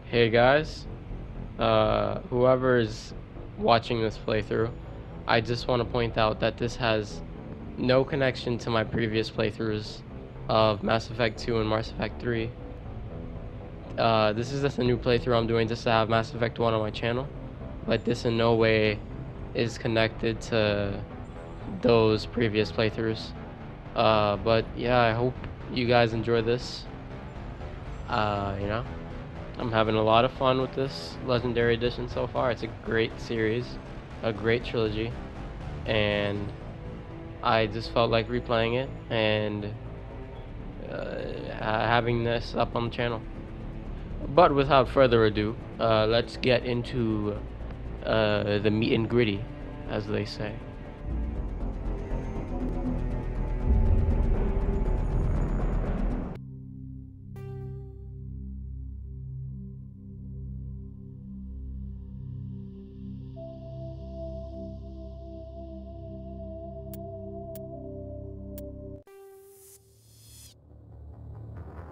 Hey guys, whoever is watching this playthrough, I just want to point out that this has no connection to my previous playthroughs of Mass Effect 2 and Mass Effect 3. This is just a new playthrough I'm doing just to have Mass Effect 1 on my channel, but this in no way is connected to those previous playthroughs. But yeah, I hope you guys enjoy this. You know, I'm having a lot of fun with this Legendary Edition so far. It's a great series, a great trilogy, and I just felt like replaying it and having this up on the channel. But without further ado, let's get into the meat and gritty, as they say.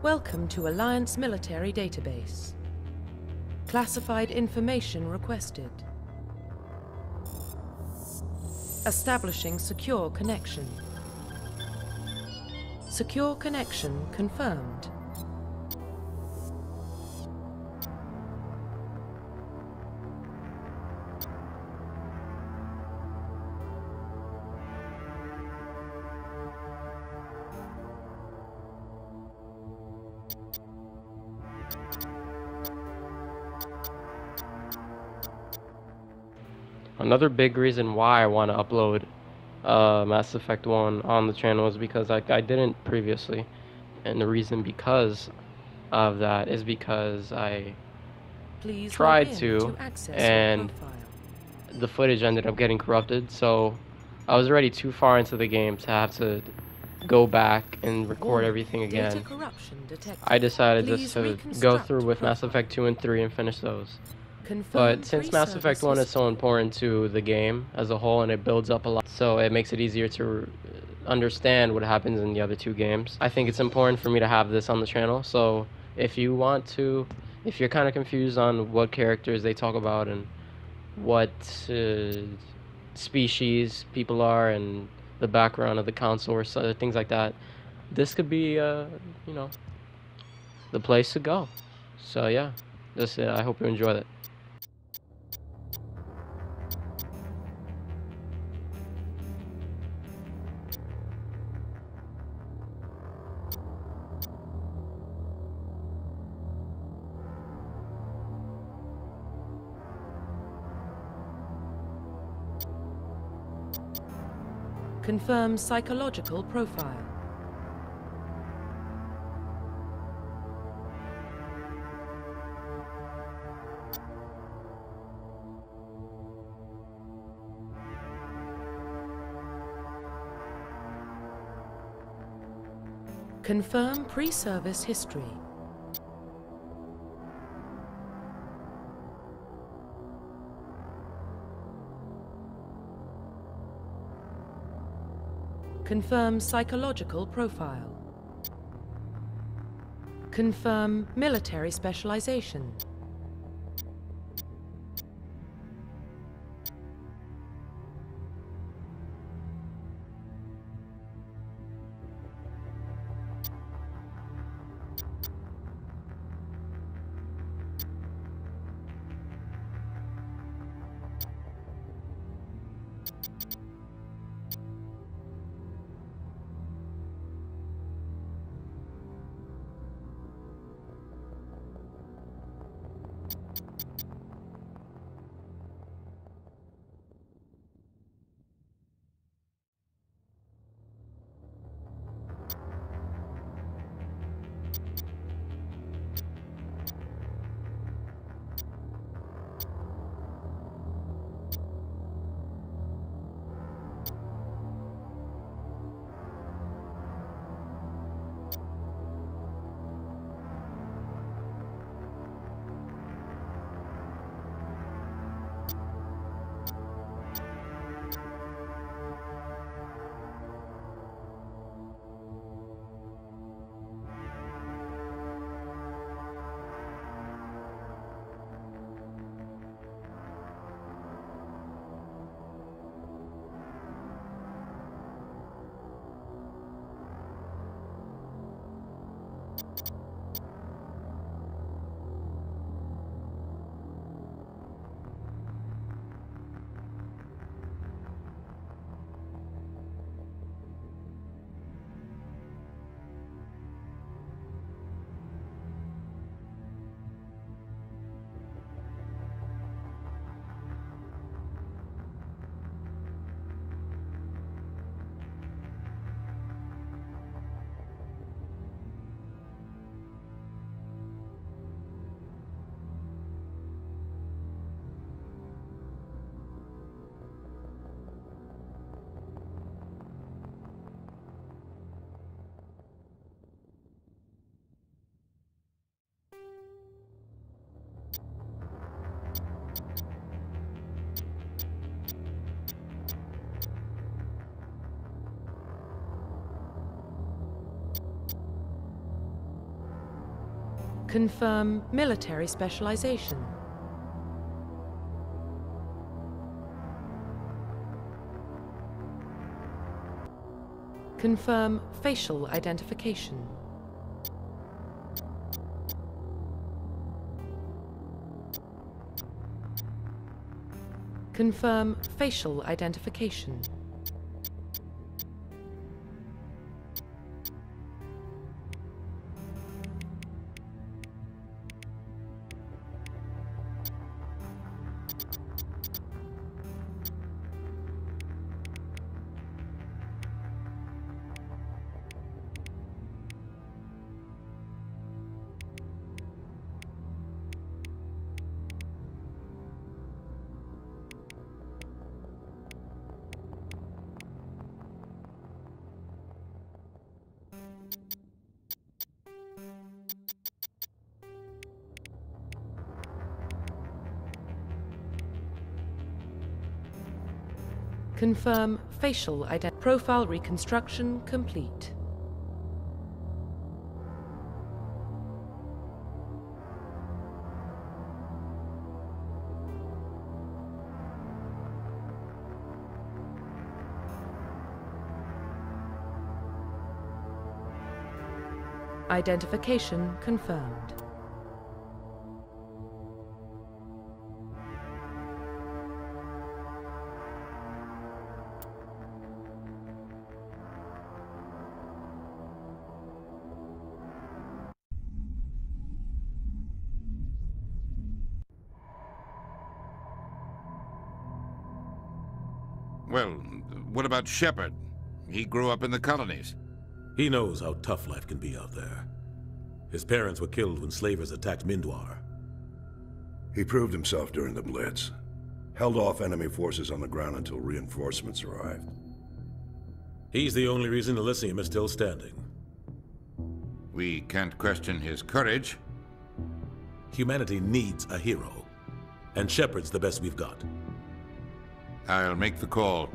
Welcome to Alliance Military Database. Classified information requested. Establishing secure connection. Secure connection confirmed. Another big reason why I want to upload Mass Effect 1 on the channel is because I didn't previously, and the reason because of that is because I Please log tried in to, access your and profile. the footage ended up getting corrupted, so I was already too far into the game to have to go back and record Warning, everything data again. corruption detected. I decided Please just to go reconstruct through with Mass profile. Effect 2 and 3 and finish those. Confirm But since Mass Effect 1 is so important to the game as a whole and it builds up a lot, so it makes it easier to understand what happens in the other two games, I think it's important for me to have this on the channel. So if you want to, if you're kind of confused on what characters they talk about and what species people are and the background of the council or things like that, this could be, you know, the place to go. So yeah, this I hope you enjoy it. Confirm psychological profile. Confirm pre-service history. Confirm psychological profile. Confirm military specialization. Confirm military specialization. Confirm facial identification. Confirm facial identification. Confirm facial identity. Profile reconstruction complete. Identification confirmed. Well, what about Shepard? He grew up in the colonies. He knows how tough life can be out there. His parents were killed when slavers attacked Mindwar. He proved himself during the Blitz. Held off enemy forces on the ground until reinforcements arrived. He's the only reason Elysium is still standing. We can't question his courage. Humanity needs a hero, and Shepard's the best we've got. I'll make the call.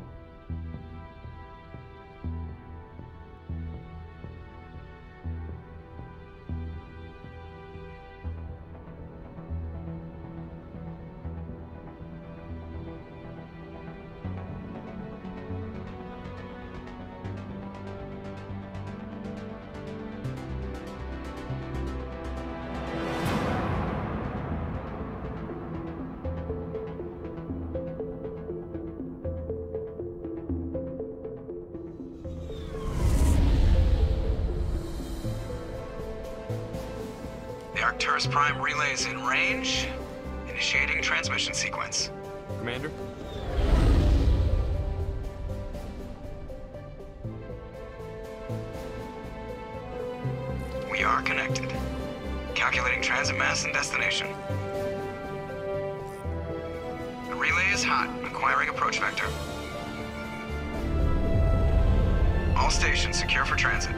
The Arcturus Prime relay is in range. Initiating transmission sequence. Commander? We are connected. Calculating transit mass and destination. The relay is hot, acquiring approach vector. All stations secure for transit.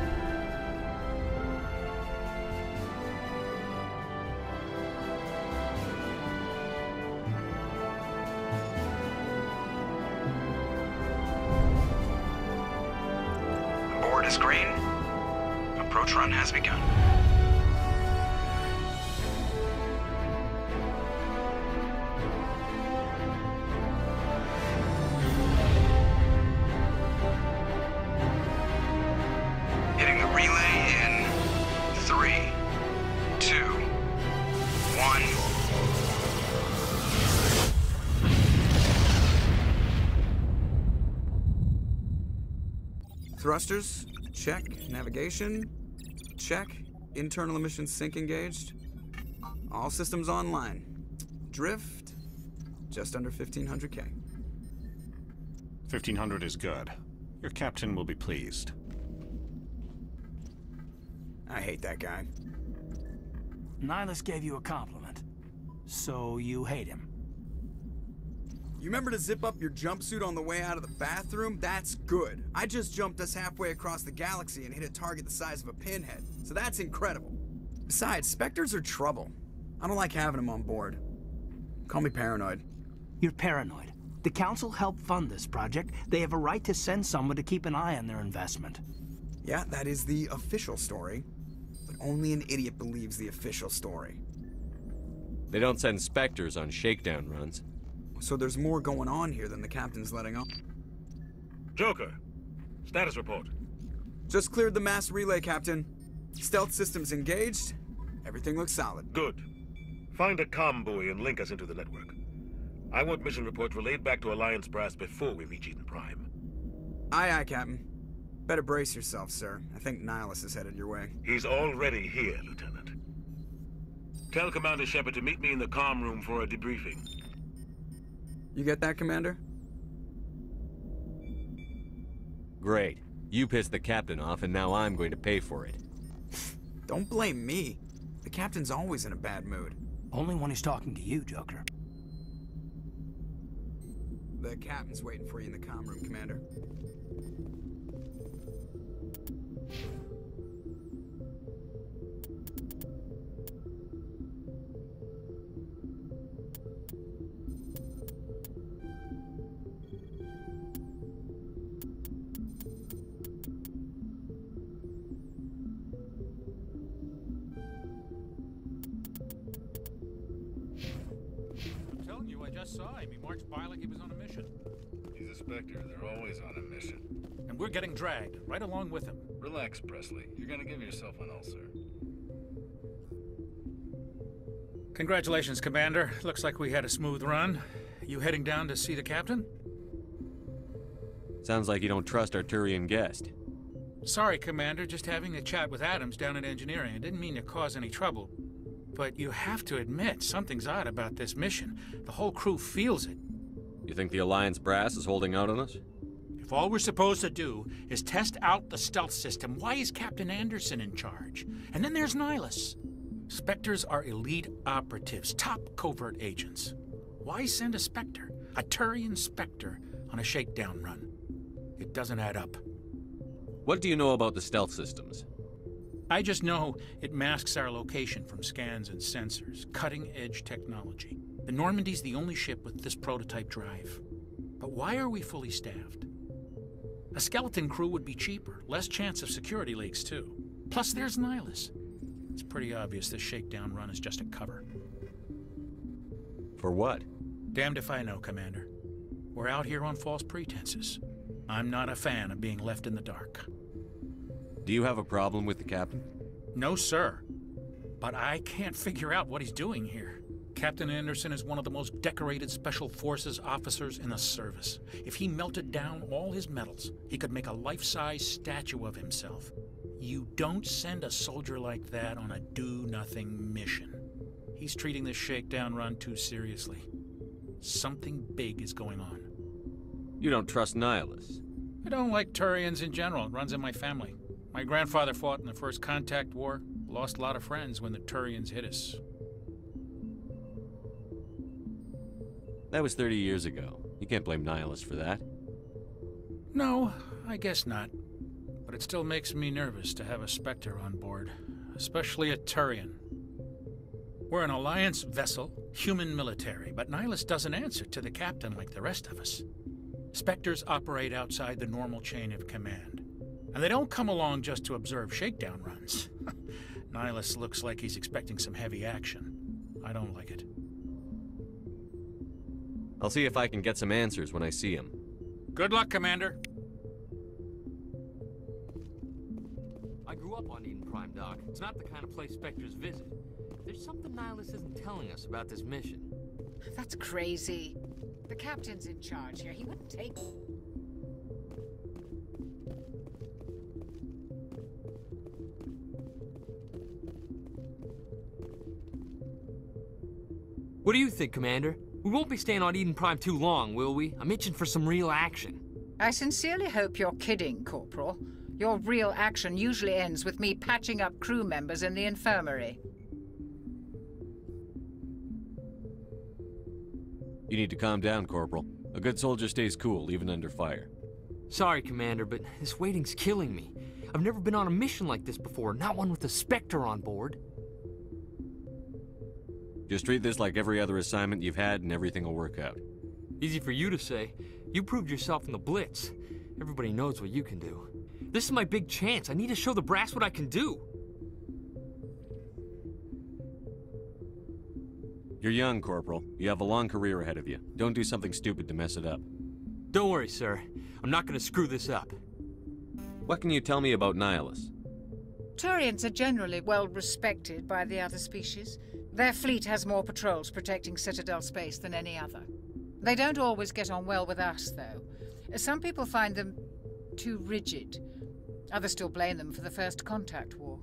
The board is green. Approach run has begun. Hitting the relay in 3, 2, 1. Thrusters, check. Navigation, check. Internal emissions sync engaged. All systems online. Drift, just under 1500K. 1500 is good. Your captain will be pleased. I hate that guy. Nihilus gave you a compliment. So you hate him. You remember to zip up your jumpsuit on the way out of the bathroom? That's good. I just jumped us halfway across the galaxy and hit a target the size of a pinhead. So that's incredible. Besides, Spectres are trouble. I don't like having them on board. Call me paranoid. You're paranoid. The Council helped fund this project. They have a right to send someone to keep an eye on their investment. Yeah, that is the official story. but only an idiot believes the official story. They don't send Spectres on shakedown runs. So there's more going on here than the captain's letting on. Joker, status report. Just cleared the mass relay, Captain. Stealth systems engaged. Everything looks solid. Good. Find a comm buoy and link us into the network. I want mission reports relayed back to Alliance Brass before we reach Eden Prime. Aye, aye, Captain. Better brace yourself, sir. I think Nihilus is headed your way. He's already here, Lieutenant. Tell Commander Shepard to meet me in the comm room for a debriefing. You get that, Commander? Great. You pissed the captain off, and now I'm going to pay for it. Don't blame me. The captain's always in a bad mood. Only when he's talking to you, Joker. The captain's waiting for you in the comm room, Commander. Saw him. He marched by like he was on a mission. He's a Spectre. They're always on a mission. And we're getting dragged, right along with him. Relax, Presley. You're gonna give yourself an ulcer. Congratulations, Commander. Looks like we had a smooth run. You heading down to see the captain? Sounds like you don't trust our Turian guest. Sorry, Commander. Just having a chat with Adams down at engineering. I didn't mean to cause any trouble. But you have to admit, something's odd about this mission. The whole crew feels it. You think the Alliance Brass is holding out on us? If all we're supposed to do is test out the stealth system, why is Captain Anderson in charge? And then there's Nihilus. Spectres are elite operatives, top covert agents. Why send a Spectre, a Turian Spectre, on a shakedown run? It doesn't add up. What do you know about the stealth systems? I just know it masks our location from scans and sensors. Cutting-edge technology. The Normandy's the only ship with this prototype drive. But why are we fully staffed? A skeleton crew would be cheaper. Less chance of security leaks, too. Plus, there's Nihilus. It's pretty obvious this shakedown run is just a cover. For what? Damned if I know, Commander. We're out here on false pretenses. I'm not a fan of being left in the dark. Do you have a problem with the captain? No, sir. But I can't figure out what he's doing here. Captain Anderson is one of the most decorated Special Forces officers in the service. If he melted down all his medals, he could make a life-size statue of himself. You don't send a soldier like that on a do-nothing mission. He's treating this shakedown run too seriously. Something big is going on. You don't trust Nihilus? I don't like Turians in general. It runs in my family. My grandfather fought in the First Contact War. Lost a lot of friends when the Turians hit us. That was 30 years ago. You can't blame Nihilus for that. No, I guess not. But it still makes me nervous to have a Spectre on board. Especially a Turian. We're an Alliance vessel, human military, but Nihilus doesn't answer to the captain like the rest of us. Spectres operate outside the normal chain of command. And they don't come along just to observe shakedown runs. Nihilus looks like he's expecting some heavy action. I don't like it. I'll see if I can get some answers when I see him. Good luck, Commander. I grew up on Eden Prime, Doc. It's not the kind of place Spectres visit. There's something Nihilus isn't telling us about this mission. That's crazy. The captain's in charge here. He wouldn't take... What do you think, Commander? We won't be staying on Eden Prime too long, will we? I'm itching for some real action. I sincerely hope you're kidding, Corporal. Your real action usually ends with me patching up crew members in the infirmary. You need to calm down, Corporal. A good soldier stays cool, even under fire. Sorry, Commander, but this waiting's killing me. I've never been on a mission like this before, not one with a Spectre on board. Just treat this like every other assignment you've had and everything will work out. Easy for you to say. You proved yourself in the Blitz. Everybody knows what you can do. This is my big chance. I need to show the brass what I can do. You're young, Corporal. You have a long career ahead of you. Don't do something stupid to mess it up. Don't worry, sir. I'm not gonna screw this up. What can you tell me about Nihilus? Turians are generally well respected by the other species. Their fleet has more patrols protecting Citadel space than any other. They don't always get on well with us, though. Some people find them too rigid. Others still blame them for the First Contact War.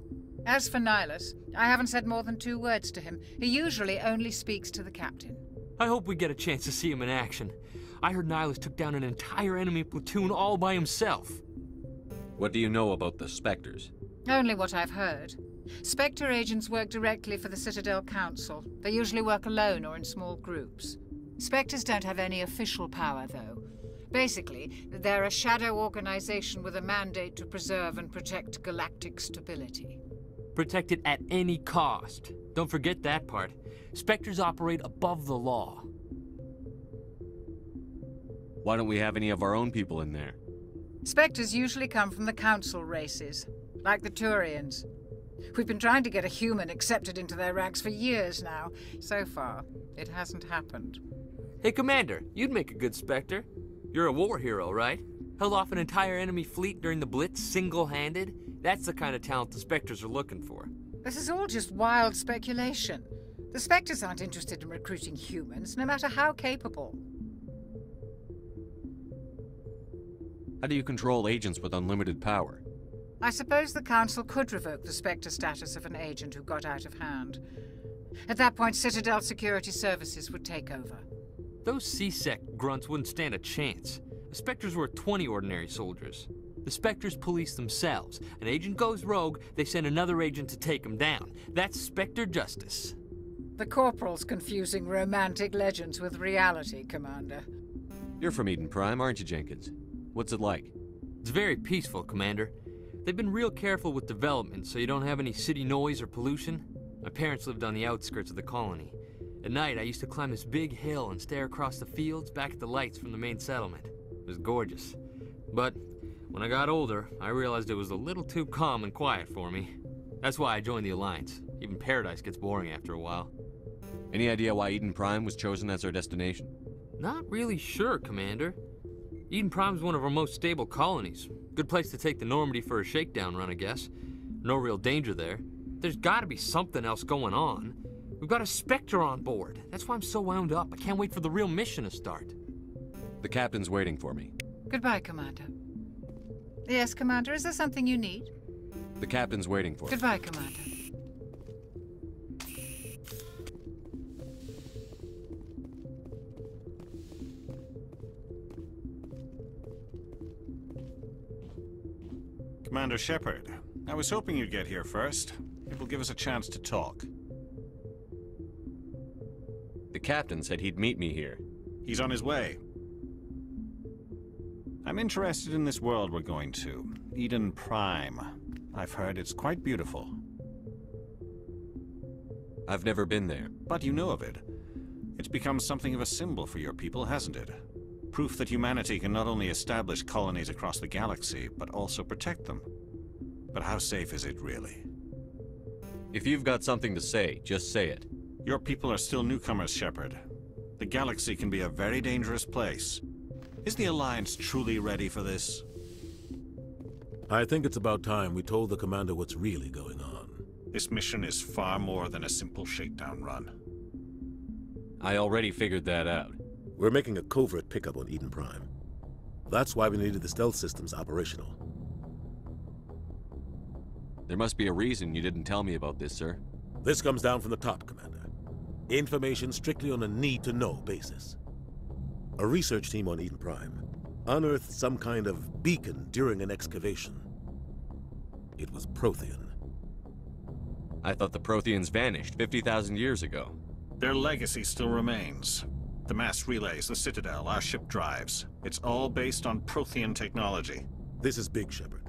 As for Nihilus, I haven't said more than 2 words to him. He usually only speaks to the captain. I hope we get a chance to see him in action. I heard Nihilus took down an entire enemy platoon all by himself. What do you know about the Spectres? Only what I've heard. Spectre agents work directly for the Citadel Council. They usually work alone or in small groups. Spectres don't have any official power, though. Basically, they're a shadow organization with a mandate to preserve and protect galactic stability. Protect it at any cost. Don't forget that part. Spectres operate above the law. Why don't we have any of our own people in there? Spectres usually come from the Council races, like the Turians. We've been trying to get a human accepted into their ranks for years now. So far, it hasn't happened. Hey, Commander, you'd make a good Spectre. You're a war hero, right? Held off an entire enemy fleet during the Blitz single-handed? That's the kind of talent the Spectres are looking for. This is all just wild speculation. The Spectres aren't interested in recruiting humans, no matter how capable. How do you control agents with unlimited power? I suppose the Council could revoke the Spectre status of an agent who got out of hand. At that point, Citadel Security Services would take over. Those C-Sec grunts wouldn't stand a chance. The Spectres were 20 ordinary soldiers. The Spectres police themselves. An agent goes rogue, they send another agent to take him down. That's Spectre justice. The Corporal's confusing romantic legends with reality, Commander. You're from Eden Prime, aren't you, Jenkins? What's it like? It's very peaceful, Commander. They've been real careful with development, so you don't have any city noise or pollution. My parents lived on the outskirts of the colony. At night, I used to climb this big hill and stare across the fields back at the lights from the main settlement. It was gorgeous. But when I got older, I realized it was a little too calm and quiet for me. That's why I joined the Alliance. Even Paradise gets boring after a while. Any idea why Eden Prime was chosen as our destination? Not really sure, Commander. Eden Prime's one of our most stable colonies. Good place to take the Normandy for a shakedown run, I guess. No real danger there. There's gotta be something else going on. We've got a Spectre on board. That's why I'm so wound up. I can't wait for the real mission to start. The captain's waiting for me. Goodbye, Commander. Yes, Commander, is there something you need? The captain's waiting for me. Goodbye, Commander. Commander Shepard, I was hoping you'd get here first. It will give us a chance to talk. The captain said he'd meet me here. He's on his way. I'm interested in this world we're going to, Eden Prime. I've heard it's quite beautiful. I've never been there. But you know of it. It's become something of a symbol for your people, hasn't it? Proof that humanity can not only establish colonies across the galaxy, but also protect them. But how safe is it, really? If you've got something to say, just say it. Your people are still newcomers, Shepard. The galaxy can be a very dangerous place. Is the Alliance truly ready for this? I think it's about time we told the Commander what's really going on. This mission is far more than a simple shakedown run. I already figured that out. We're making a covert pickup on Eden Prime. That's why we needed the stealth systems operational. There must be a reason you didn't tell me about this, sir. This comes down from the top, Commander. Information strictly on a need-to-know basis. A research team on Eden Prime unearthed some kind of beacon during an excavation. It was Prothean. I thought the Protheans vanished 50,000 years ago. Their legacy still remains. The mass relays, the Citadel, our ship drives. It's all based on Prothean technology. This is big, Shepard.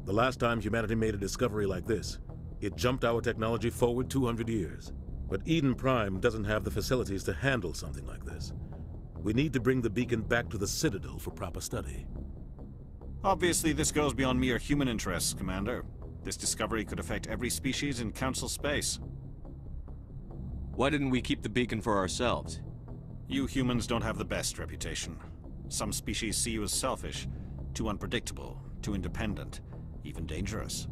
The last time humanity made a discovery like this, it jumped our technology forward 200 years. But Eden Prime doesn't have the facilities to handle something like this. We need to bring the beacon back to the Citadel for proper study. Obviously, this goes beyond mere human interests, Commander. This discovery could affect every species in Council space. Why didn't we keep the beacon for ourselves? You humans don't have the best reputation. Some species see you as selfish, too unpredictable, too independent, even dangerous.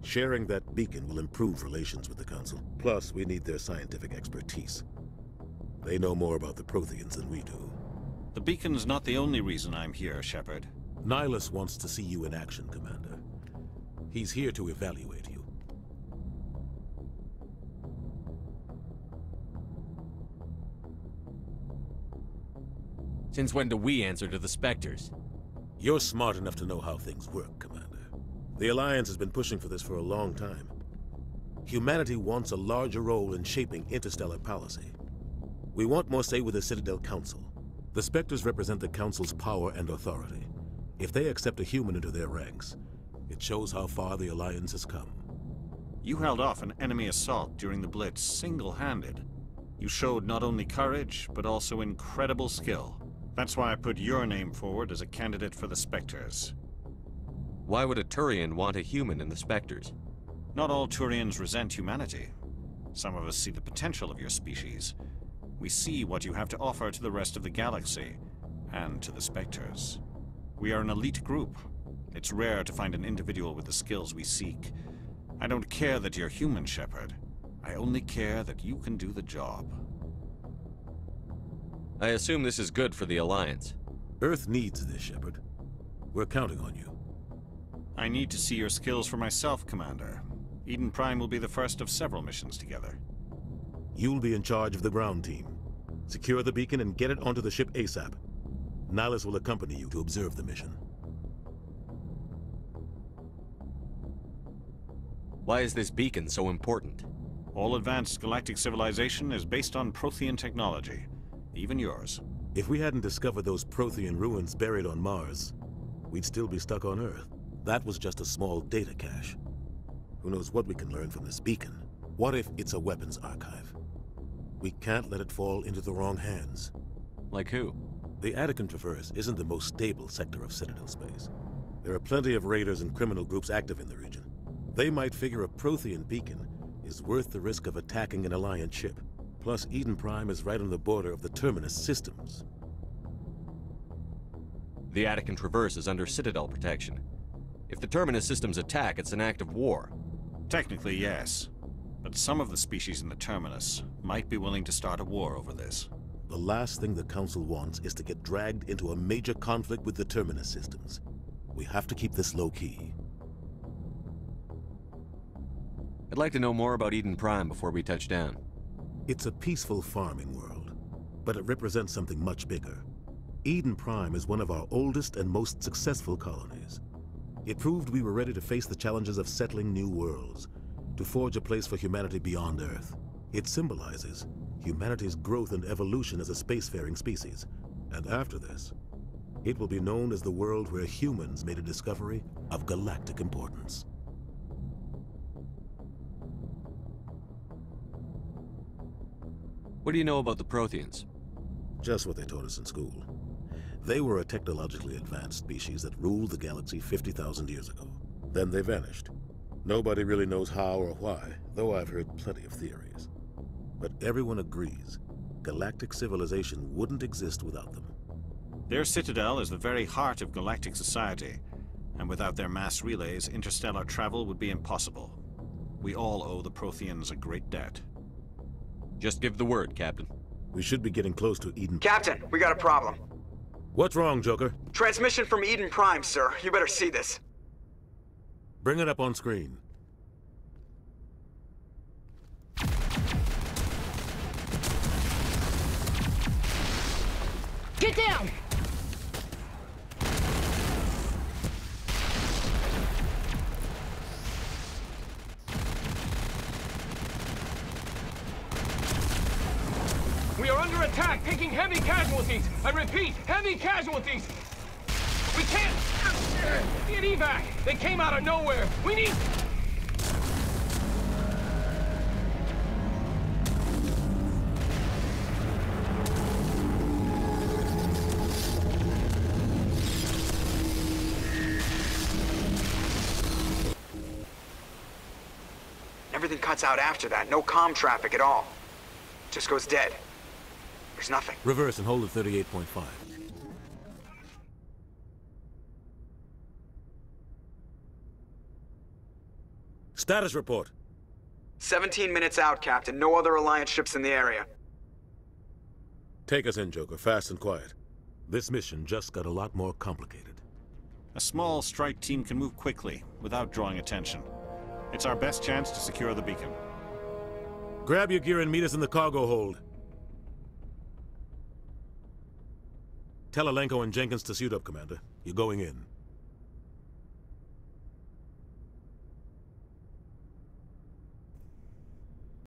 Sharing that beacon will improve relations with the Council. Plus, we need their scientific expertise. They know more about the Protheans than we do. The beacon's not the only reason I'm here, Shepard. Nihilus wants to see you in action, Commander. He's here to evaluate you. Since when do we answer to the Spectres? You're smart enough to know how things work, Commander. The Alliance has been pushing for this for a long time. Humanity wants a larger role in shaping interstellar policy. We want more say with the Citadel Council. The Spectres represent the Council's power and authority. If they accept a human into their ranks, it shows how far the Alliance has come. You held off an enemy assault during the Blitz single-handed. You showed not only courage, but also incredible skill. That's why I put your name forward as a candidate for the Spectres. Why would a Turian want a human in the Spectres? Not all Turians resent humanity. Some of us see the potential of your species. We see what you have to offer to the rest of the galaxy, and to the Spectres. We are an elite group. It's rare to find an individual with the skills we seek. I don't care that you're human, Shepard. I only care that you can do the job. I assume this is good for the Alliance. Earth needs this, Shepard. We're counting on you. I need to see your skills for myself, Commander. Eden Prime will be the first of several missions together. You'll be in charge of the ground team. Secure the beacon and get it onto the ship ASAP. Nihilus will accompany you to observe the mission. Why is this beacon so important? All advanced galactic civilization is based on Prothean technology. Even yours. If we hadn't discovered those Prothean ruins buried on Mars, we'd still be stuck on Earth. That was just a small data cache. Who knows what we can learn from this beacon? What if it's a weapons archive? We can't let it fall into the wrong hands. Like who? The Attican Traverse isn't the most stable sector of Citadel space. There are plenty of raiders and criminal groups active in the region. They might figure a Prothean beacon is worth the risk of attacking an Alliance ship. Plus, Eden Prime is right on the border of the Terminus systems. The Attican Traverse is under Citadel protection. If the Terminus systems attack, it's an act of war. Technically, yes. But some of the species in the Terminus might be willing to start a war over this. The last thing the Council wants is to get dragged into a major conflict with the Terminus systems. We have to keep this low-key. I'd like to know more about Eden Prime before we touch down. It's a peaceful farming world, but it represents something much bigger. Eden Prime is one of our oldest and most successful colonies. It proved we were ready to face the challenges of settling new worlds, to forge a place for humanity beyond Earth. It symbolizes humanity's growth and evolution as a spacefaring species. And after this, it will be known as the world where humans made a discovery of galactic importance. What do you know about the Protheans? Just what they taught us in school. They were a technologically advanced species that ruled the galaxy 50,000 years ago. Then they vanished. Nobody really knows how or why, though I've heard plenty of theories. But everyone agrees, galactic civilization wouldn't exist without them. Their citadel is the very heart of galactic society, and without their mass relays, interstellar travel would be impossible. We all owe the Protheans a great debt. Just give the word, Captain. We should be getting close to Eden. Captain, we got a problem. What's wrong, Joker? Transmission from Eden Prime, sir. You better see this. Bring it up on screen. Get down! We are under attack, taking heavy casualties. I repeat, heavy casualties. We can't get evac. They came out of nowhere. We need... Everything cuts out after that. No comm traffic at all. Just goes dead. There's nothing. Reverse and hold at 38.5. Status report. 17 minutes out, Captain. No other Alliance ships in the area. Take us in, Joker, fast and quiet. This mission just got a lot more complicated. A small strike team can move quickly, without drawing attention. It's our best chance to secure the beacon. Grab your gear and meet us in the cargo hold. Tell Alenko and Jenkins to suit up, Commander. You're going in.